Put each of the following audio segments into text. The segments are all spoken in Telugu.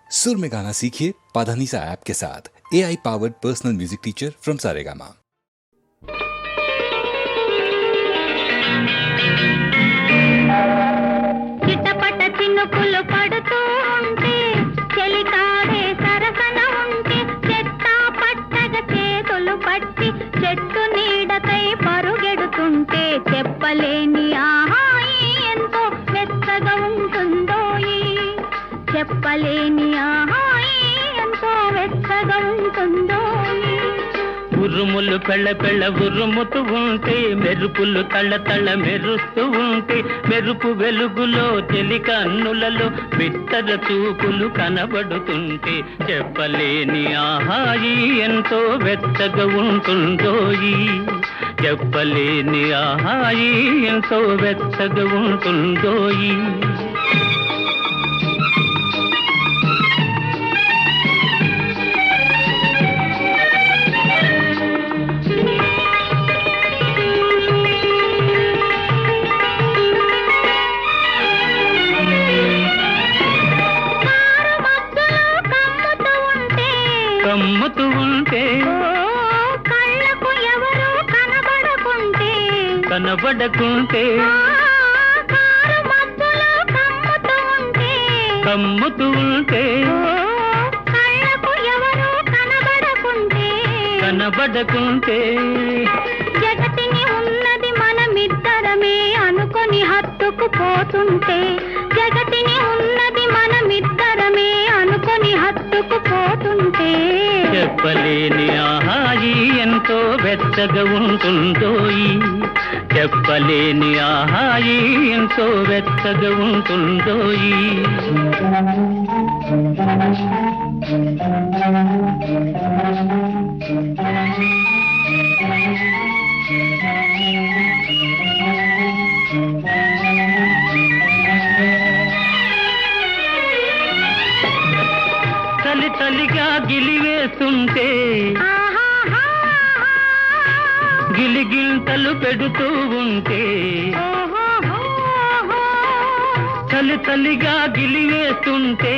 सुर में गाना सीखिए पाधानीसा ऐप के साथ। AI powered personal music teacher from Saregama. చిటపట చినుకులు పడుతూ ఉంటే చెలికాడే సరసన ఉంటే చెట్టా పట్టగా చేతులు పట్టి చెట్టు నీడకై పరుగెడుతుంటే చెప్పలేని ఆహాయి ఎంతో మెత్తగా ఉంటుందోయి. చెప్పలేని ఆహాయి ఎంతో మెత్తగా ఉంటుందోయి. ఉరుములు పెళ్ళ పెళ్ళ ఉరుముతూ ఉంటే మెరుపులు తళ్ళ తళ్ళ మెరుస్తూ ఉంటే మెరుపు వెలుగులో చెలి కన్నులలో బిత్తర చూపులు కనబడుతుంటే చెప్పలేని ఆహాయి ఎంతో వెచ్చగా ఉంటుందోయి. చెప్పలేని ఆహాయి ఎంతో వెచ్చగా ఉంటుందోయి. కమ్ముతూ ఉంటే కళ్ళకు ఎవరు కనబడకుంటే కనబడకుంటే కారు మబ్బులో కమ్ముతూ ఉంటే కమ్ముతూ ఉంటే కళ్ళకు ఎవరు కనబడకుంటే కనబడకుంటే జగతిని ఉన్నది మనమిద్దరమే అనుకొని హత్తుకుపోతుంటే జగతిని ఉన్నది మనమిద్దరమే అనుకొని హత్తుకుపోతుంటే చెప్పలేని ఆహాయి ఎంతో వెచ్చగా ఉంటుందోయి. చెప్పలేని ఆహాయి ఎంతో వెచ్చగా ఉంటుందోయి. చలి చలిగా గిలివేస్తుంటే గిలిగింతలు పెడుతూ ఉంటే చలి చలిగా గిలివేస్తుంటే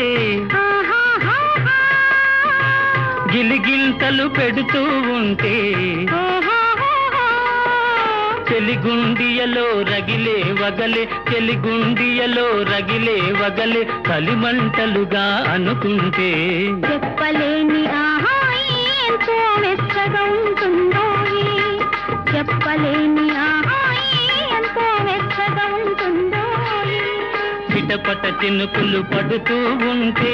గిలిగింతలు పెడుతూ ఉంటే చెలిగుండియలో రగిలే వగలే చెలిగుండియలో రగిలే వగలే కలిమంటలుగా అనుకుంటే చెప్పలేని ఆహాయి ఎంతో మెచ్చగా ఉంటుందోయి. చెప్పలేని ఆహాయి ఎంతో మెచ్చగా ఉంటుందోయి. చిటపట చినుకులు పడుతూ ఉంటే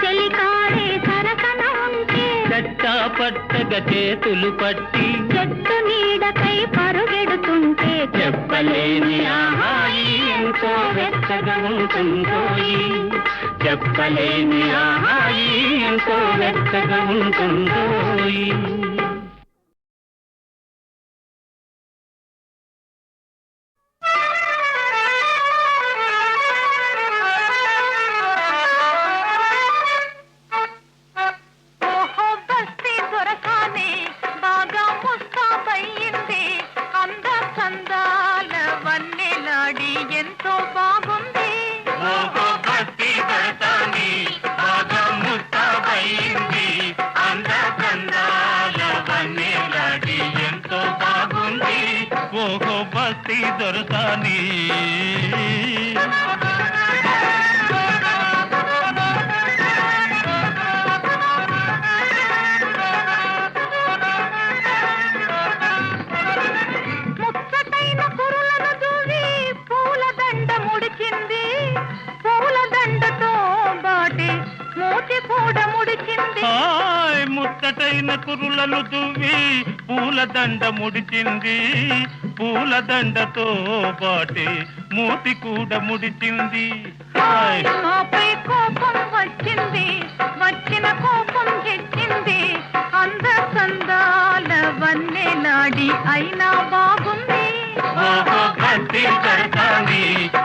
చెలికాడే సరసన ఉంటే చట్టా పట్టగా చేతులు పట్టి చెట్టు నీడకై పరుగెడుతుంటే చెప్పలేని ఆహాయి ఎంతో వెచ్చగా ఉంటుందోయి. చెప్పలేని ఆహాయి ఎంతో వెచ్చగా ఉంటుందోయి. ఓహో బస్తీ దొరకానే బాగా ముస్తాబయ్యింది. అంద చందాల వన్నెలాడి ఎంతో బాగుంది. ఓహో బస్తీ దొరసాని బాగా ముస్తాబయ్యింది. అంద చందాల వన్నెలాడి ఎంతో బాగుంది. ఓహో బస్తీ దొరసాని ముచ్చటైన కురులను దూవి పూలదండ ముడిచింది. పూలదండతో బాటి మూతి కూడా ముడిచింది. హాయ్ ముచ్చటైన కురులను దువ్వి పూలదండ ముడిచింది. పూలదండతో పాటి మూతి కూడా ముడిచింది. హాయ్ ఆపై కోపం వచ్చింది. వచ్చిన కోపం తెచ్చింది. అంద చందాల వన్నెలాడి అయినా బాగుంది. ఓహో బస్తీ దొరసాని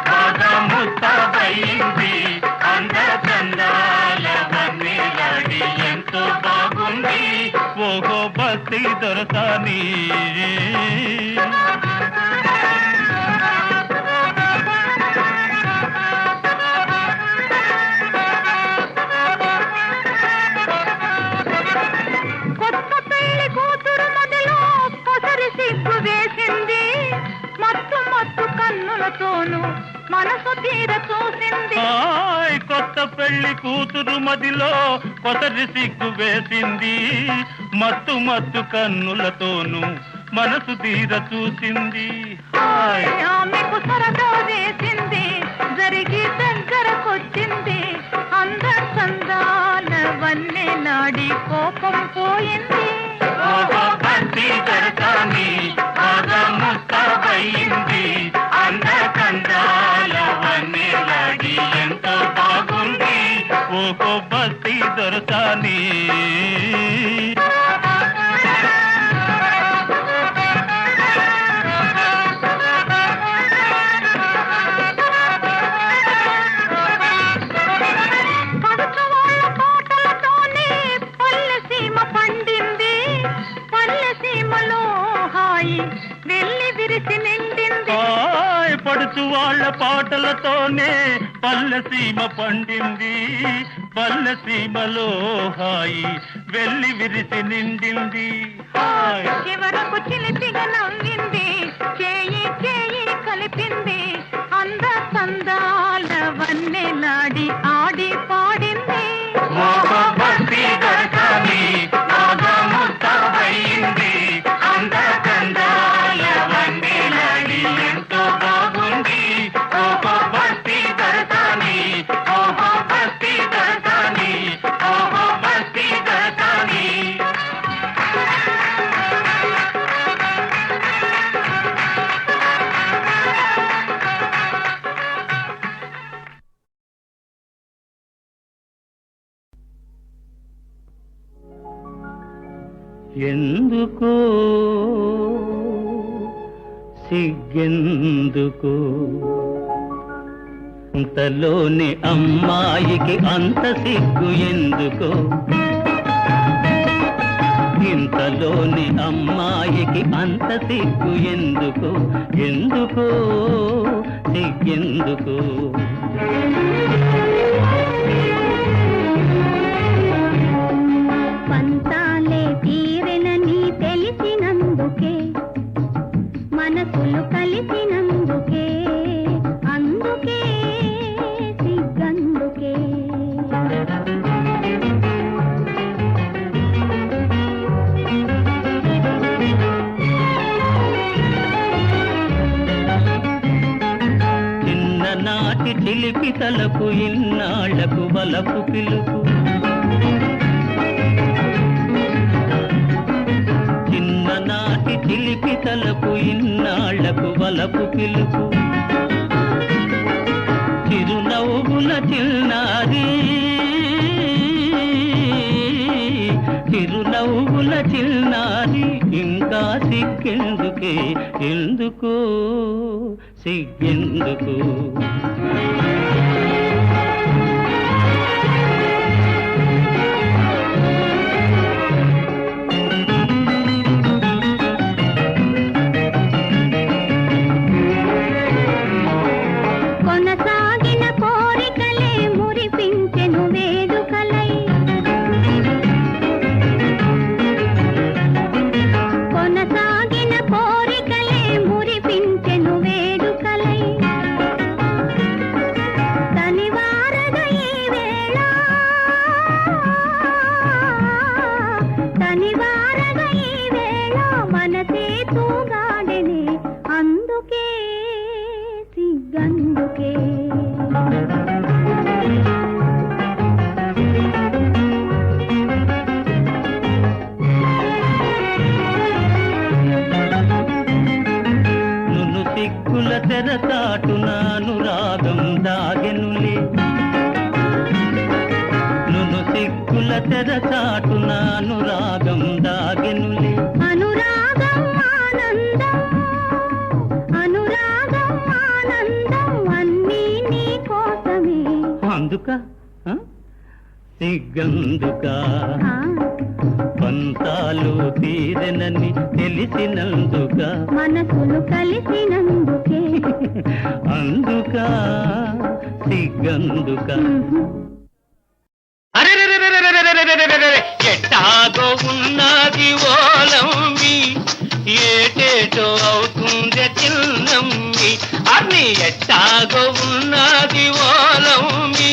బాగా ముస్తాబయ్యింది. అంద చందాల వన్నెలాడి ఎంతో బాగుంది. ఓహో బస్తీ దొరసాని పెళ్లి కూతురు మదిలో కొసరి సిగ్గు వేసింది. మత్తు మత్తు కన్నులతోనూ మనసు తీర చూసింది. ఆమెకు సరదా వేసింది, జరిగి దగ్గరకొచ్చింది. అంద సందాల వన్నె నాడి కోపం పోయింది. భక్తి జరగాని బాగా ముస్తాబయింది. అంద కందాల వన్నె నాడి ఎంతో బాగుంది. ఓహో భక్తి దొరకాని. పడుచు వాళ్ళ పాటలతోనే పల్లె సీమ పండింది. పల్లె సీమలో హాయి వెళ్ళి విరిసి నిండింది. చివరకు చిలిపిగా నవ్వింది, చేయి చేయి కలిపింది. అంద సందాల వన్నె నాడి ఆడి పాడింది. భక్తి దొరకాని బాగా ముస్తాబయింది. అంద కందాల వన్నె నాడి ఎంతో బాగుంది. ఓహో భక్తి దొరకాని, ఓహో భక్తి దొరకాని, ఓహో భక్తి దొరకాని. ఎందుకో సిగ్గెందుకు, అంతలోని అమ్మాయికి అంత సిగ్గు ఎందుకో, ఇంతలోని అమ్మాయికి అంత సిగ్గు ఎందుకు, ఎందుకో సిగ్గెందుకు. పంతాలే తీరెనని తెలిసినందుకే, మనసులు కలిసినందుకే, అందుకే సిగ్గందుకే. చిన్ననాటి చిలిపి తలకు ఇన్నాళ్లకు వలపు పిలుపు, చిన్ననాటి చిలిపి తలకు ఇన్నాళ్లకు వలపు పిలుపు. చిరునవ్వుల చిన్నారి, చిరునవ్వుల చిన్నారి, ఇంకా సిగ్గెందుకే, ఎందుకో సిగ్గెందుకు. కొనసాగిన కోరికలే మురిపించెను వేడుకలై, కొనసాగిన కోరికలే మురిపించెను వేడుకలై. తనివారగ ఈ వేళ, తనివారగ ఈ వేళ మనసే తూగాడెనే, అందుకే సిగ్గందుకే. నును సిగ్గుల తెరచాటున అనురాగం దాగెనులే, నును సిగ్గుల తెరచాటున అనురాగం దాగెనులే. అనురాగం ఆనందం, అనురాగం ఆనందం అన్నీ నీ కోసమే. అందుక సిగ్గందుక, పంతాలు తీరెనని తెలిసినందుక, మనసులు కలిసినందుకే, అందుక సిగ్గందుక. ఎట్టాగో ఉన్నది ఓలమ్మి, ఏటేటో అవుతుంది చిన్నమ్మి. అన్ని ఎట్టాగో ఉన్నది ఓలమ్మి,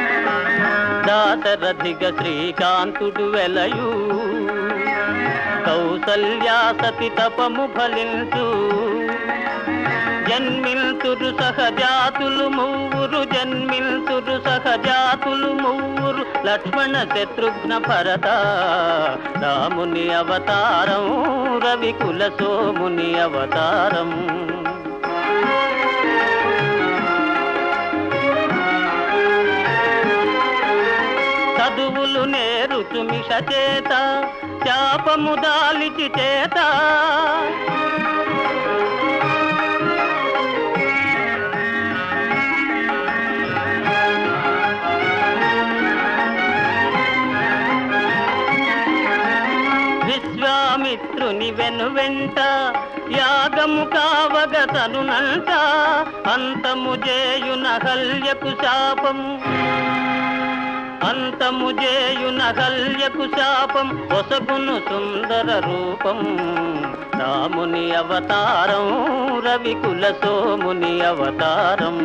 దాశరథిగ శ్రీకాంతుడు వెలయు కౌసల్యా సతి తపము ఫలించు జన్మిల్తురు సహజాతులు మూవురు జన్మిల్తురు సహజాతులు మూవురు లక్ష్మణ శత్రుఘ్న భరత రాముని అవతారం రవికుల సోముని అవతారం చదువులు నేరుచు మిష చేత శాపము దాలిచి చేత విశ్వామిత్రుని వెనువెంట యాగము కావగ తనునంట అంతము చేయున హల్యకు శాపం అంతము చేయున హల్యకు శాపం ఒసగును సుందర రూపం రాముని అవతారం రవికుల సోముని అవతారం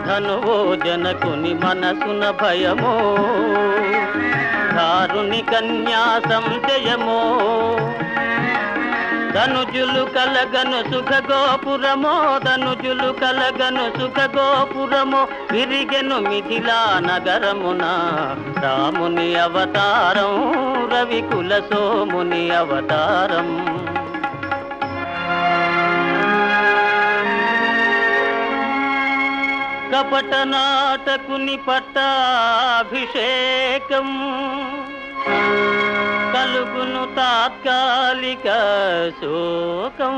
ధనువో జనకుని మనసున భయమో దారుని కన్యా సంశయమో ధనుజులు కలగను సుఖ గోపురమో ధనుజులు కలగను సుఖ గోపురమో విరిగెను మిథిలా నగరమున రాముని అవతారం రవికుల సోముని అవతారం కపట నాటకుని పట్టాభిషేకం కలుగును తాత్కాలిక శోకం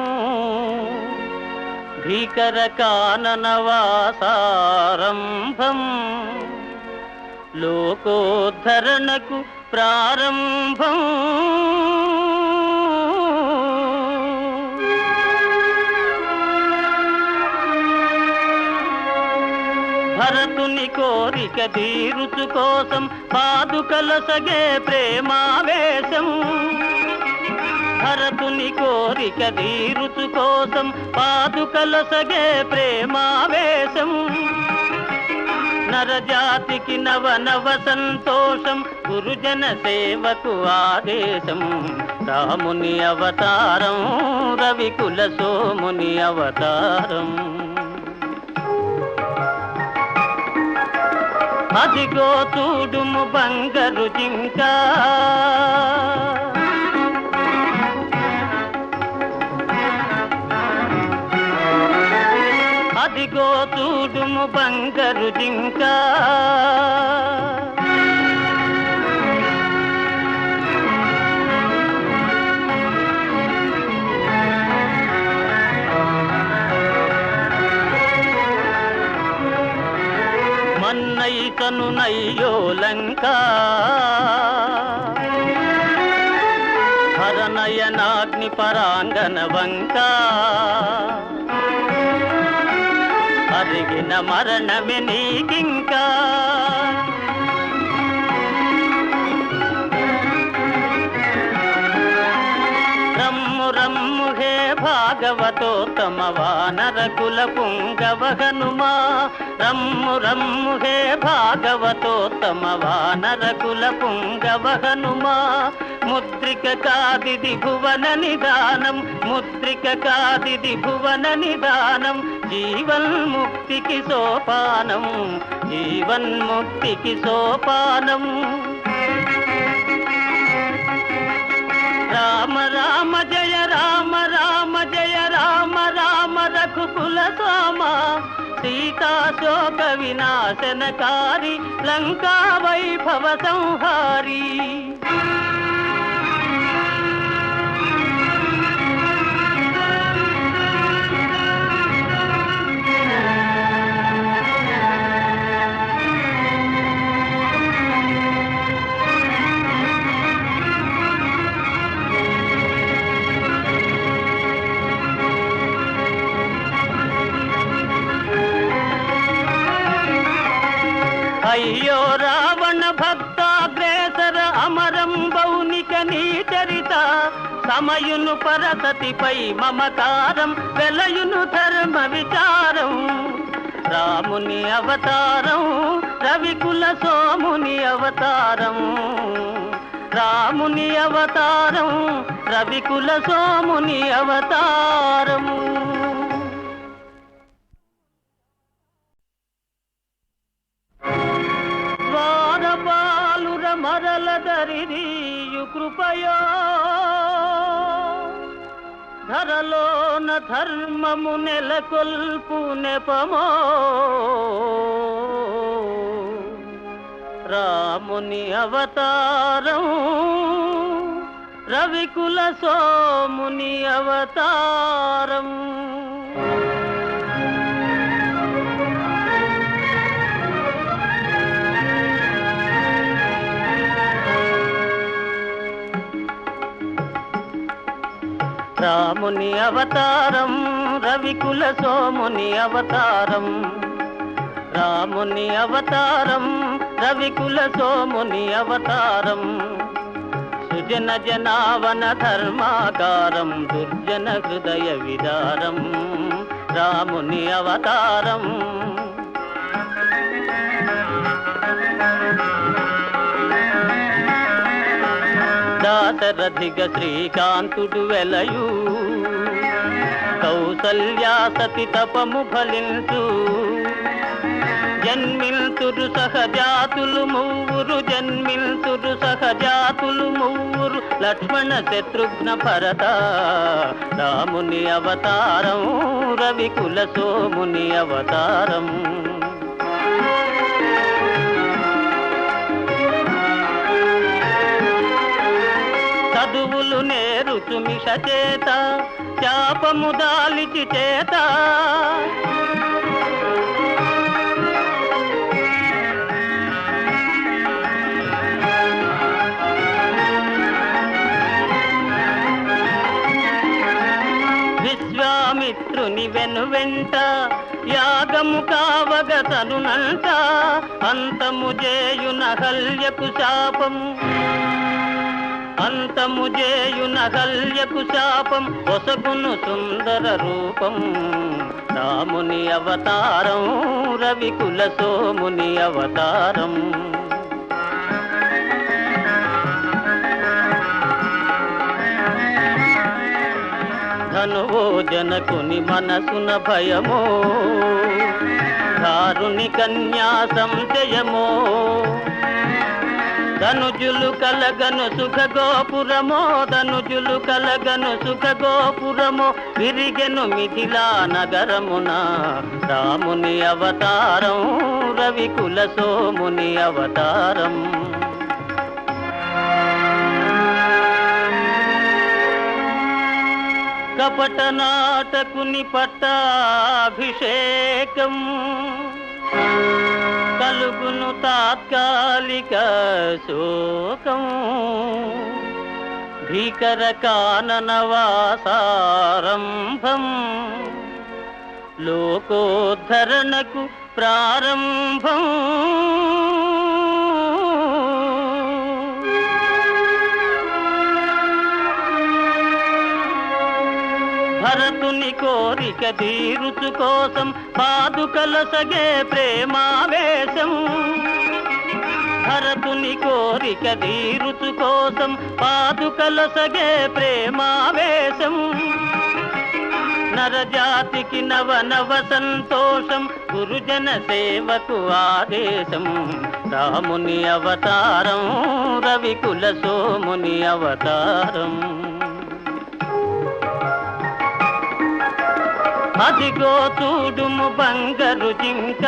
భీకర కాననవాసారంభం లోకోద్ధరణకు ప్రారంభం భరతుని కోరిక తీరుచు కోసం పాదుకల సగే ప్రేమావేశం భరతుని కోరిక తీరుచు కోసం పాదుకల సగే ప్రేమావేశం నరజాతికి నవ నవ సంతోషం గురుజన సేవకు ఆదేశం రాముని అవతారం రవికుల సోముని అవతారం అదిగో చూడుము బంగారు జింక అదిగో చూడుము బంగారు జింక మన్నైతను నయ్యో లంక హరనయనాగ్ని పరాంగన వంక అరిగిన మరణమే నీకింకా రమ్ము రమ్ము హే భాగవతోత్తమ వానర కుల పుంగవ హనుమా రమ్ము రమ్ము హే భాగవతోత్తమ వానర కుల పుంగవ హనుమా ముద్రిక కాదిది భువన నిదానం ముద్రిక కాదిది భువన నిదానం జీవన్ముక్తికి సోపానం జీవన్ముక్తికి సోపానం రామ రామ జయ రామ రామ జయ రామ రామ రఘుకుల సోమ సీతా శోక వినాశనకారి లంకా వైభవ సంహారి అయ్యో రావణ భక్తాగ్రేసర అమరం బౌనిక నీ చరిత కమయును పరసతిపై మమకారం వెలయును ధర్మ విచారం రాముని అవతారం రవికుల సోముని అవతారం రాముని అవతారం రవికుల సోముని అవతారము ద్వారపాలుర మరల దరిదీయు కృపయో ధరలోన ధర్మము నెలకొల్పు నెపమో రాముని అవతారం రవికుల సోముని అవతారం రాముని అవతారం రవికుల సోముని అవతారం రాముని అవతారం రవికుల సోముని అవతారం సుజన జనావన ధర్మాకారం దుర్జన హృదయ విదారం రాముని అవతారం దాశరథిగ శ్రీకాంతుడు వెలయు కౌసల్యా సతి తపము ఫలించు జన్మిల్తురు సహజాతులు మూవురు జన్మిల్తురు సహజాతులు మూవురు లక్ష్మణ శత్రుఘ్న భరత రాముని అవతారం రవికుల సోముని అవతారం చదువులు నేరుచు మిష చేత శాపము దాలిచి చేత విశ్వామిత్రుని వెనువెంట యాగము కావగ తనునంట అంతము చేయున హల్యకు శాపము అంతము చేయున హల్యకు శాపం ఒసగును సుందర రూపం రాముని అవతారం రవికుల సోముని అవతారం ధనువో జనకుని మనసున భయమో దారుని కన్యా సంశయమో ధనుజులు కలగను సుఖ గోపురమో ధనుజులు కలగను సుఖ గోపురమో విరిగెను మిథిలా నగరమున రాముని అవతారం రవికుల సోముని అవతారం కపట నాటకుని పట్టాభిషేకం కలుగును తాత్కాలిక శోకం భీకర కాననవాసారంభం లోకోద్ధరణకు ప్రారంభం భరతుని కోరిక తీరుచు కోసం పాదుకల సగే ప్రేమావేశం భరతుని కోరిక తీరుచు కోసం పాదుకల సగే ప్రేమావేశం నరజాతికి నవ నవ సంతోషం గురుజన సేవకు ఆదేశం రాముని అవతారం రవికుల సోముని అవతారం అదిగో చూడుము బంగారు జింక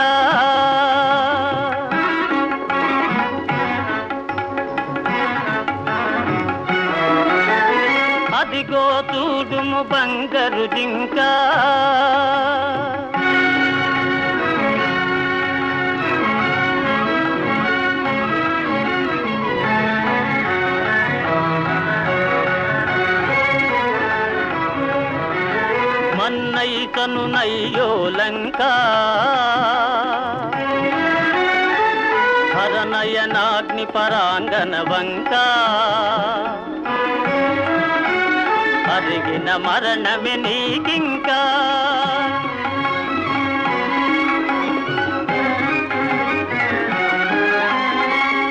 అదిగో చూడుము బంగారు జింక మన్నైతను నయ్యో లంక హరనయనాగ్ని పరాంగన వంక మరిగిన మరణమే నీకింకా.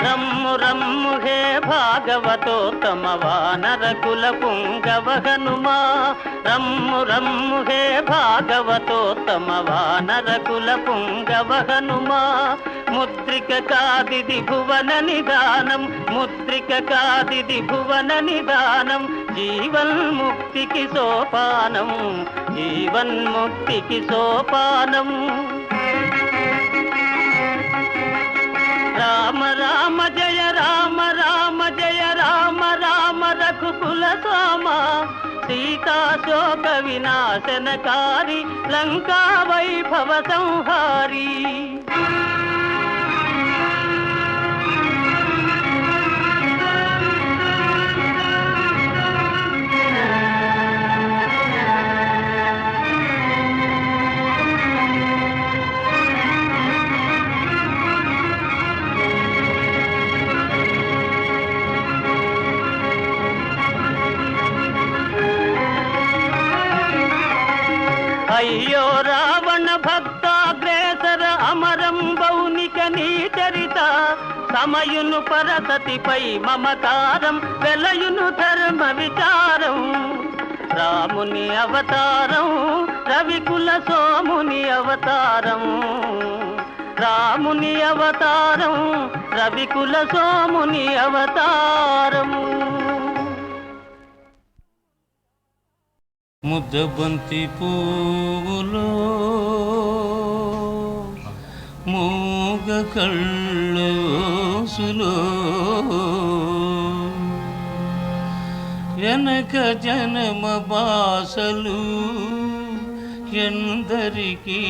రమ్ము రమ్ము హే భాగవతోత్తమ వానరకుల పుంగవ హనుమా. రమ్ము రమ్ము హే భాగవతోత్తమ వానరకుల పుంగవ హనుమా. ముద్రిక కాదిది భువన నిదానం, ముద్రిక కాదిది భువన నిదానం. జీవన్ముక్తికి సోపానం, జీవన్ముక్తికి సోపానం. రామ రామ జయ రామ రామ జయ రామ రామ రఘుకుల సోమ. సీతా శోక వినాశనకారి, లంకా వైభవ సంహారి. అయ్యో రావణ భక్తాగ్రేసర అమరం బౌనిక నీ చరిత. సమయును పరసతిపై మమకారం, వెలయును ధర్మ విచారం. రాముని అవతారం, రవికుల సోముని అవతారం. రాముని అవతారం, రవికుల సోముని అవతారం. ముద్దబంతి పువ్వులో మూగ కళ్ళోసులో వెనక జనమ బాసలు ఎందరికీ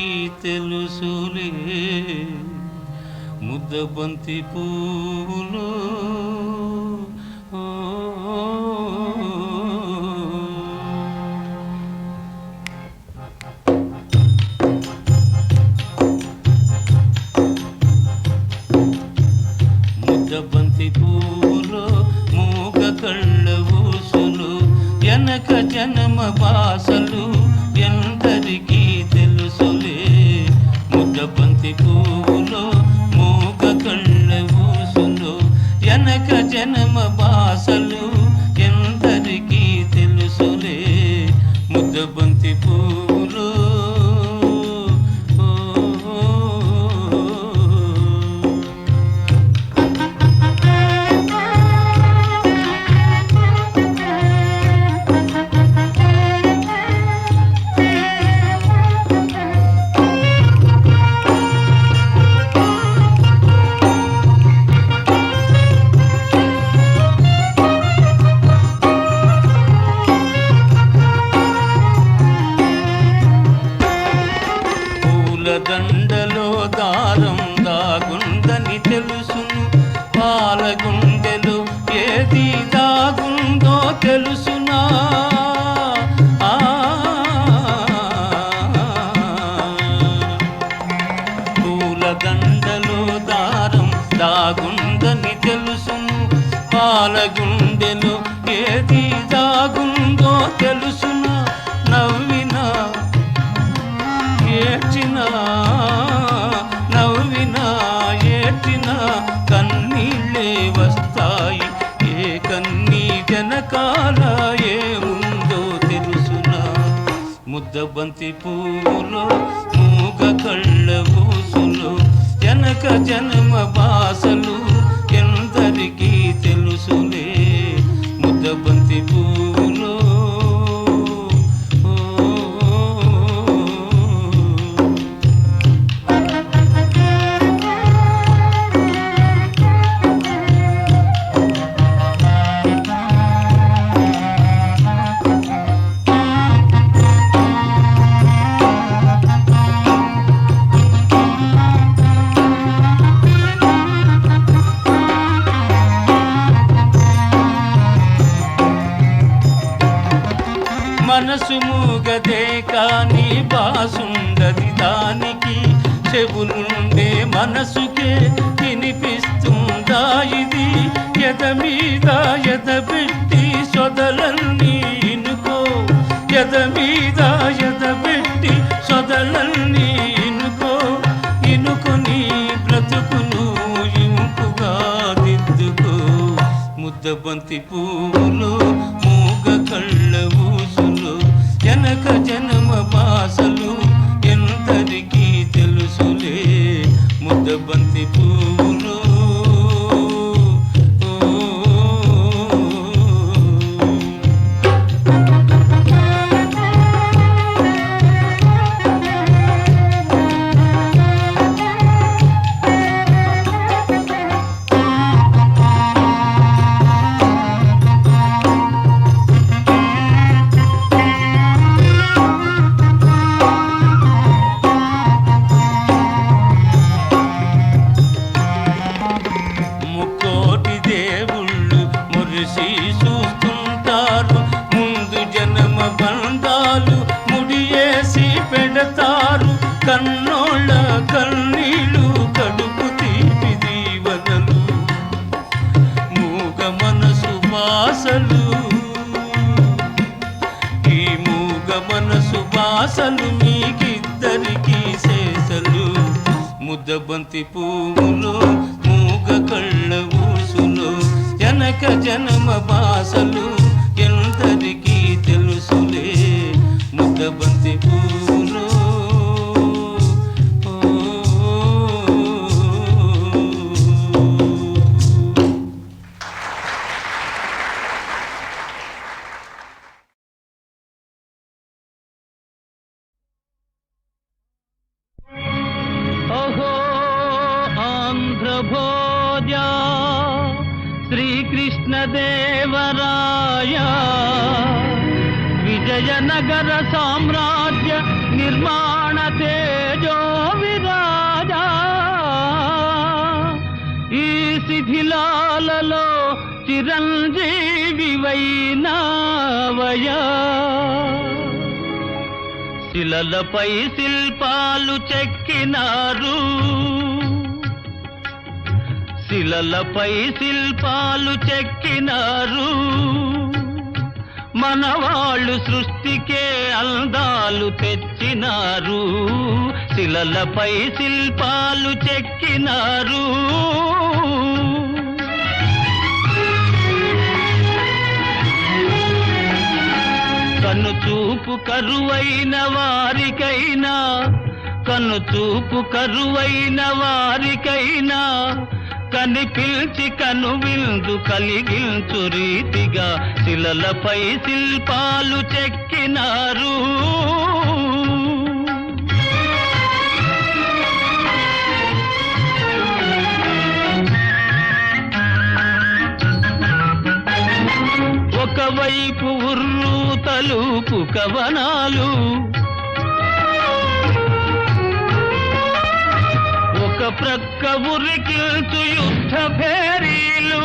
తెలుసులే. ముద్దబంతి పువ్వులో బంతి పూలో మూగ కళ్ళ ఊసులు వెనక జనమ బాసలు ఎందరికీ తెలుసులే. ముద్ద బంతి పూలో మూగ కళ్ళ ఊసులు వెనక జనమ బాసలు ఎందరికీ తెలుసులే. ముద్ద బంతి పూలో దండలో దారం దాగుందని తెలుసును. పాలగుండెలో ఏది దాగుందో తెలుసునా. పూల దండలో దారం దాగుందని తెలుసును. పాలగుండెలో ఏది దాగుందో తెలుసునా. నవ్వినా ఏడ్చినా, నవ్వినా ఏడ్చినా కన్నీళ్ళే వస్తాయి. ఏ కన్నీ జనకాల ఏముందో తెలుసునా. ముద్దబంతి పువ్వులో మూగ కళ్ళ ఊసులు వెనక జన్మ బాసలు ఎందరికీ తెలుసులే. ముద్దబంతి పువ్వులో మనసు మూగదే కాని బాసుండది దానికి. చెవులుండే మనసుకే వినిపిస్తుందా ఇది. ఎద మీద ఎద పెట్టి సొదలన్నీ ఇనుకో. బాధలన్నీ ఇనుకొని బ్రతుకును ఇంపుగా దిద్దుకో. ముద్దబంతి పువ్వులు మూగ కళ్ళ ఊసులు జనక జనమ బాసలు ఎందరికీ తెలుసులే. ముద్దబంతి పువ్వులు చూస్తుంటారు. ముందు జన్మ బంధాలు ముడియేసి పెడతారు. కన్నోళ్ళ కన్నీళ్ళు కడుపు తీపి దీవనలు మూగ మనసు బాసలు. ఈ మూగ మనసు బాసలు మీకిద్దరికీ శేషలు. ముద్దబంతి పువ్వులు మూగ కళ్ళ ఊసులు జనక జనమ బాసలు ఎందరికీ తెలుసులే. ముద్దబంతి పువ్వులు ఓహో ఆంధ్రభోజ శ్రీకృష్ణదేవరాయ విజయనగర సామ్రాజ్య నిర్మాణ తేజో విరాజ. ఈ శిథిలాలలో చిరంజీవి వైనావయ. శిలలపై శిల్పాలు చెక్కినారు. శిలలపై శిల్పాలు చెక్కినారు. మనవాళ్ళు సృష్టికే అందాలు తెచ్చినారు. శిలలపై శిల్పాలు చెక్కినారు. కన్ను చూపు కరువైన వారికైనా కన్ను చూపు కరువైన వారికైనా కనిపిల్చి కను విందు కలిగించు రీతిగా శిలలపై శిల్పాలు చెక్కినారు. ఒకవైపు ఉర్రు తలుపు కవనాలు, ఒక ప్రక్క ఉరికిల్చు యుద్ధ భేరీలు,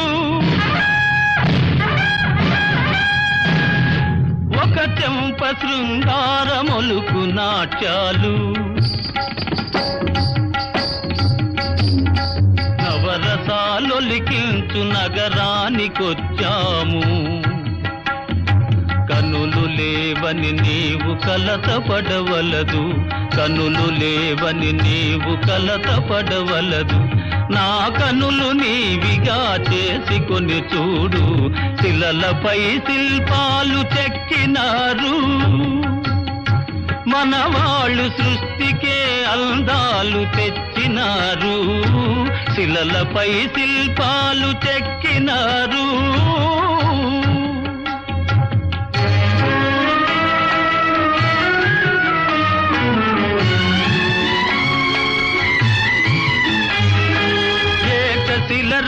ఒక చెంప శృంగారమొలుకు నాట్యాలు. నవరసాలొలికించు నగరానికొచ్చాము. కనులు లేవని నీవు కలతపడవలదు, కనులు లేవని నీవు కలతపడవలదు. నా కనులు నీవిగా చేసుకొని చూడు. శిలలపై శిల్పాలు చెక్కినారు. మనవాళ్ళు సృష్టికే అందాలు తెచ్చినారు. శిలలపై శిల్పాలు చెక్కినారు.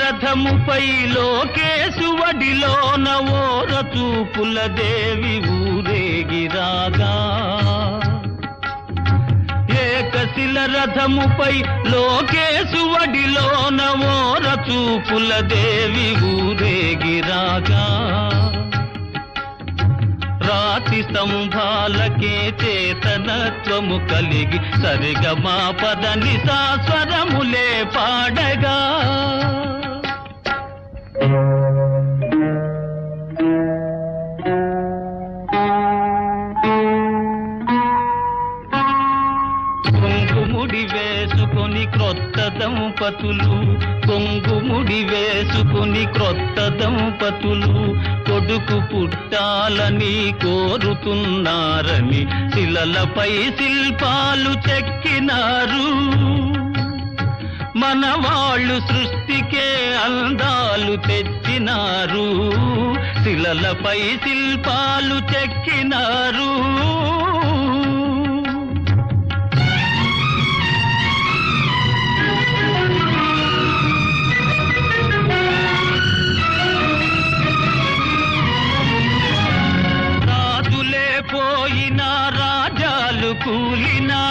రథముపై లోకేశువడిలోన ఓర చూపుల దేవి ఊరేగిరాగా. ఏకశిల రథముపై లోకేశువడిలోన ఓర చూపుల దేవి ఊరేగిరాగా. రాతి స్తంభాలకే చేతనత్వము కలిగి సరిగమా పదని సాస్వరములే పాడగా. కొంగుముడి వేసుకొని క్రొత్త దంపతులు, కొంగుముడి వేసుకొని క్రొత్త దంపతులు కొడుకు పుట్టాలని కోరుతున్నారని శిలలపై శిల్పాలు చెక్కినారు. మనవాళ్ళు సృష్టికే అందాలు తెచ్చినారు, శిలలపై శిల్పాలు చెక్కినారు. రాజులే పోయినా రాజాలు కూలినా,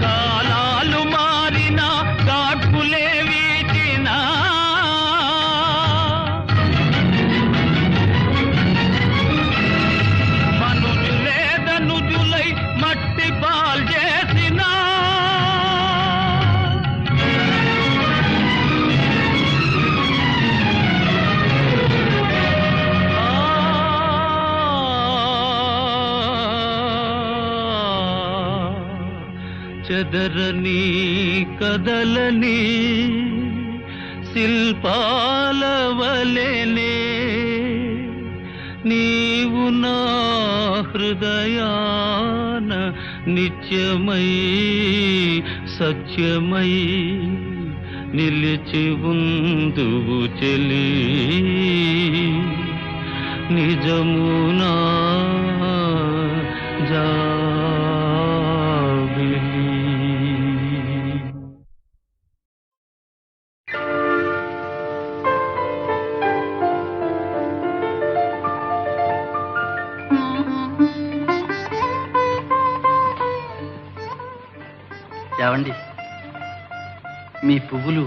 కాలాలు మారినా గాడ్పులే వీచినా, మనుజులే ధనుజులై మట్టి పాల్ చేసినా, చెదరని కదలని శిల్పాల వలెనే నీవు నా హృదయాన నిత్యమై సత్యమై నిలిచి ఉందువు చెలి, నిజమునా జాబిలి. ఏవండి, మీ పువ్వులు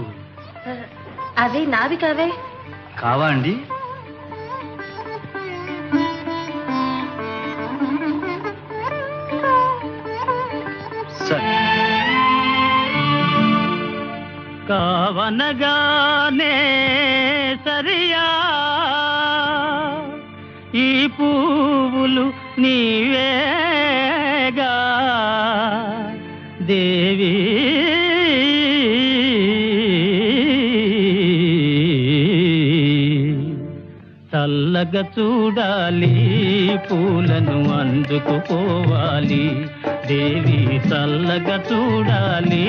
అవి నావి కావే. కావా అండి? సరే. కావనగానే సరియా ఈ పువ్వులు నీవేగా దేవి, చల్లగా చూడాలి పూలను అందుకుపోవాలి దేవి, చల్లగా చూడాలి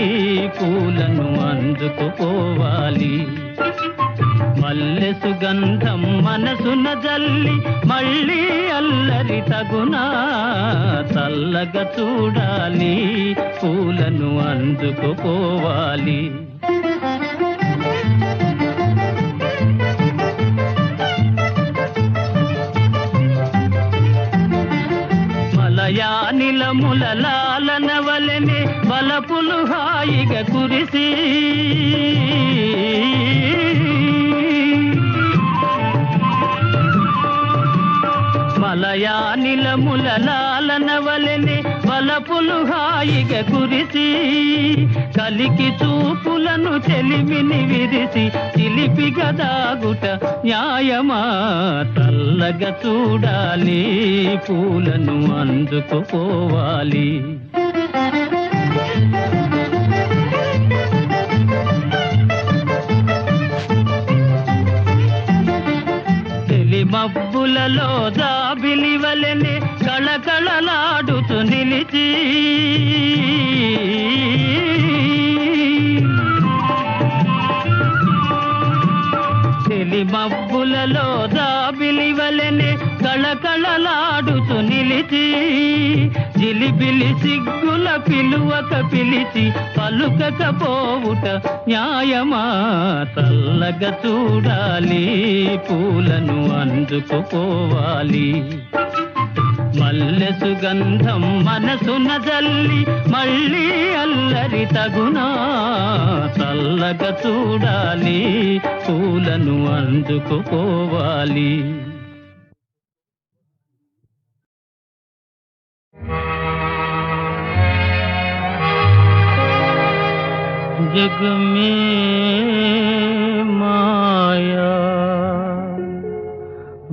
పూలను అందుకుపోవాలి. మల్లె సుగంధం మనసున జల్లి మళ్ళీ అల్లరి తగునా, చల్లగా చూడాలి పూలను అందుకుపోవాలి. మలయానిలముల లాలన వలెనే బలపులు హాయిగా కురిసి, మలయానిలముల లాలన వలెనే బలపులు హాయిగా కురిసి, కలికి చూపులను చెలిమిని విరిసి చిలిపిగా దాగుట న్యాయమా, చల్లగా చూడాలి పూలను అందుకుపోవాలి. మబ్బులలో జాబిలి వలెనే కళకళలాడుతూ నిలిచి, తెలి మబ్బులలో జాబిలి వలెనే కళకళలాడుతూ నిలిచి, జిలిబిలి సిగ్గుల పిలువక పిలిచి పలుకకపోవుట న్యాయమా, చల్లగా చూడాలి పూలను అందుకుపోవాలి. మల్లె సుగంధం మనసున జల్లి మళ్ళీ అల్లరి తగునా, చల్లగా చూడాలి పూలను అందుకుపోవాలి. जग में माया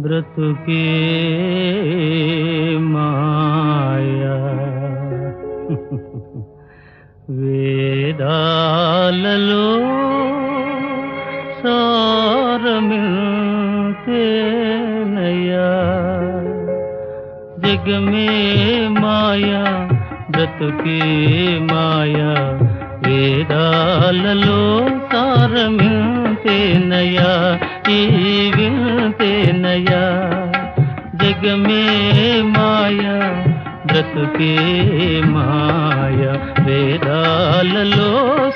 ब्रत के माया జగమే మాయా బ్రతుకే మాయా వేదాలలో సారమింతేనయా ఈ వింతేనయా జగమే మాయా బ్రతుకే మాయా వేదాలలో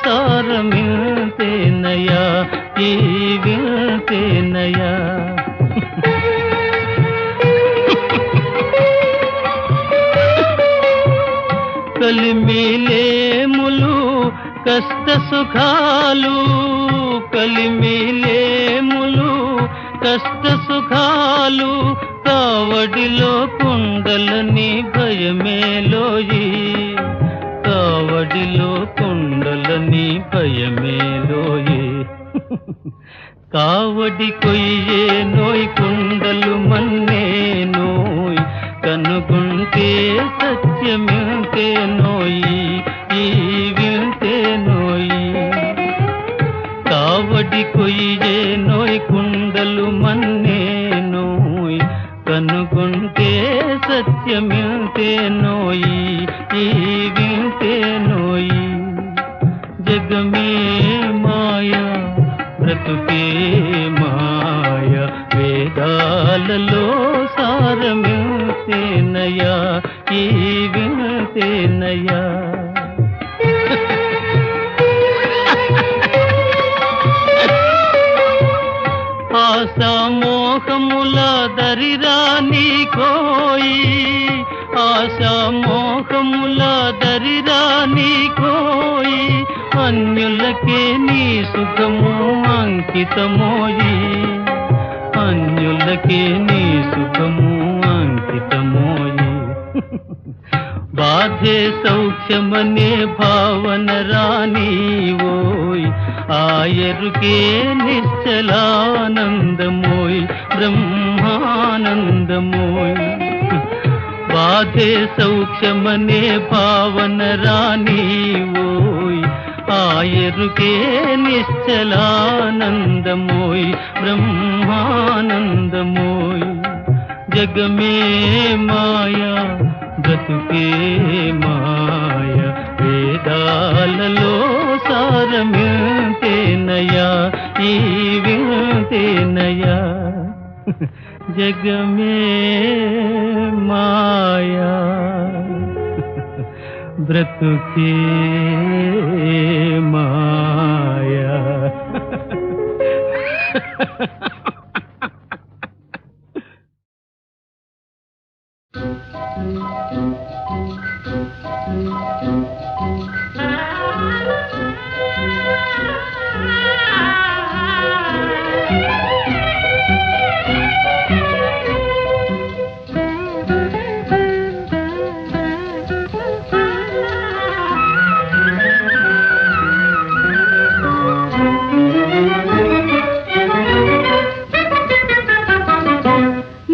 సారమింతేనయా ఈ వింతేనయా కలిమిలేములు కష్ట సుఖాలు కలిమిలేములు కష్ట సుఖాలు కావడిలో కుండలని భయమేలోయి కావడిలో కుండలని భయమేలోయి కావడి కొయ్యే నోయ్ కుండలు మన్నే నోయ్ కనుగుంటే సత్యమింతే నోయి ఈ వింతే నోయి కావడి కొయ్యే నోయ్ కుండలు మన్నే నోయ్ కనుగుంటే సత్యమింతే నోయి ఈ వింతే నోయి జగమే మాయా బ్రతుకే మాయా వేదాలలో సారమింతేనయా ఈ వింతేనయా ఆశామోహముల దరిరాని కోయి ఆశామోహముల దరిరాని కోయి అన్యులకే నీ సుఖము అంకితమోయి అన్యులకే నీ సుఖము అంకితమోయి బాధే సౌఖ్యమనే భావన రాని ఓయ్ ఆయరుకే నిశ్చలానందమోయ్ బ్రహ్మానందమోయ్ బాధే సౌఖ్యమనే భావన రాని ఓయ్ ఆయరుకే నిశ్చలానందమోయ్ బ్రహ్మానందమోయ్ జగమే మాయా బ్రతుకే మాయా వేదాలలో సారమింతేనయా ఈ వింతేనయా జగమే మాయా బ్రతుకే మాయా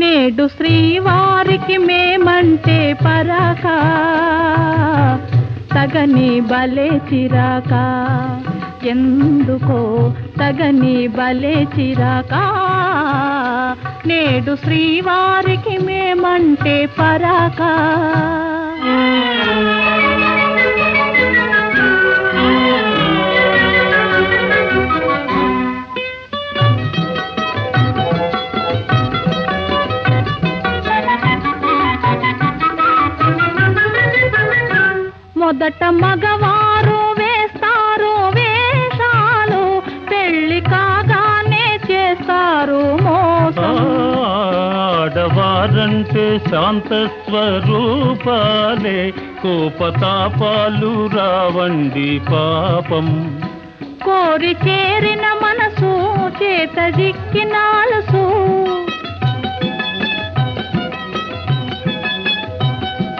నేడు శ్రీవారికి మేమంటే పరాక తగని బలే చిరాక ఎందుకో తగని బలే చిరాక నేడు శ్రీవారికి మేమంటే పరాక మొదట మగవారు వేస్తారు వేషాలు పెళ్లి కాగానే చేస్తారు మోసం ఆడవారంటే శాంత స్వరూపాలే కోపతాపాలు రావండి పాపం కోరి చేరిన మనసు చేత జిక్కినాలసు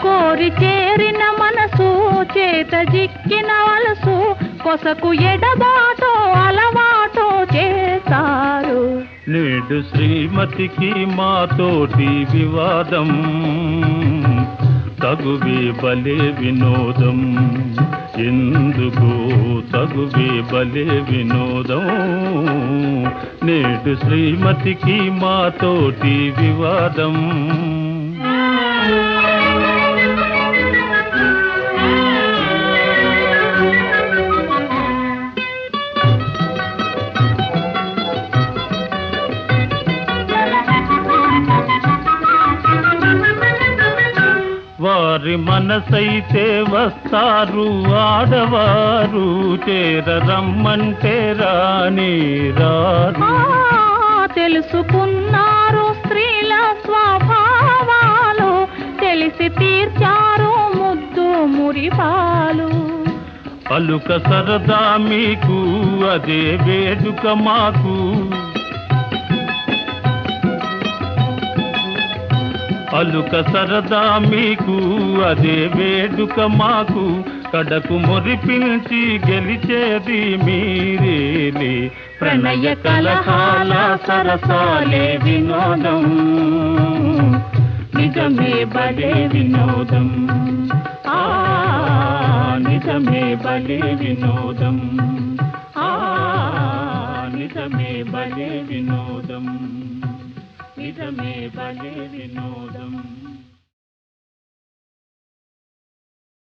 కోరి చేరిన మనసు చేత జిక్కిన వలసు కొసకు ఎడబాటో అలవాటో చేస్తారు నేడు శ్రీమతికి మాతోటి వివాదం తగువే బలే వినోదం ఎందుకు తగువే బలే వినోదం నేడు శ్రీమతికి మాతోటి వివాదం వారి మనసైతే వస్తారు ఆడవారు, చేరరమ్మంటే రాని రారు. తెలుసుకున్నారు స్త్రీల స్వభావాలు, తెలిసి తీర్చారు ముద్దు మురిపాలు. అలుక సరదా మీకు అదే వేడుక మాకు, అలుక సరదా మీకు అదే వేడుక మాకు. కడకు మురిపించి గెలిచేది మీరేలే, ప్రణయ కలహాల సరసాలే వినోదం, నిజమే భలే వినోదం. నిజమే భలే వినోదం, నిజమే భలే వినోదం, నిజమే భలే వినోదం.